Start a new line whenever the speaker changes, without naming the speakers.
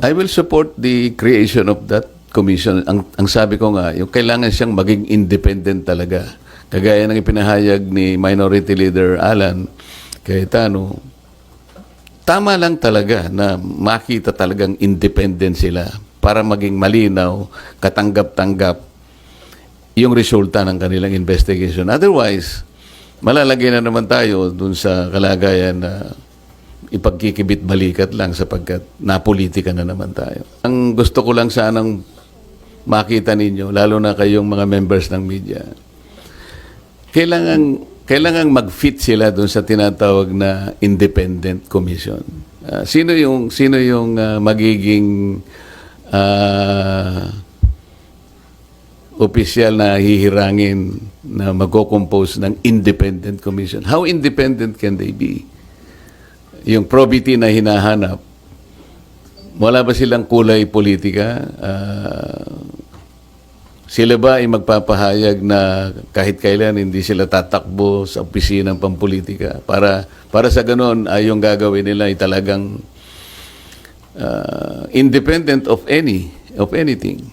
I will support the creation of that commission. Ang sabi ko nga, yung kailangan siyang maging independent talaga. Kagaya ng ipinahayag ni Minority Leader Alan Cayetano, tama lang talaga na makita talagang independent sila para maging malinaw, katanggap-tanggap yung resulta ng kanilang investigation. Otherwise, malalagay na naman tayo dun sa kalagayan na ipagkikibit balikat lang sapagkat napolitika na naman tayo. Ang gusto ko lang sanang makita ninyo, lalo na kayong mga members ng media, kailangan mag-fit sila dun sa tinatawag na independent commission. Sino yung magiging opisyal na hihirangin na magko-compose ng independent commission? How independent can they be? Yung probity na hinahanap, wala ba silang kulay politika? Sila ba ay magpapahayag na kahit kailan hindi sila tatakbo sa opisina ng pampolitika? Para sa ganon, ay yung gagawin nila ay talagang independent of anything.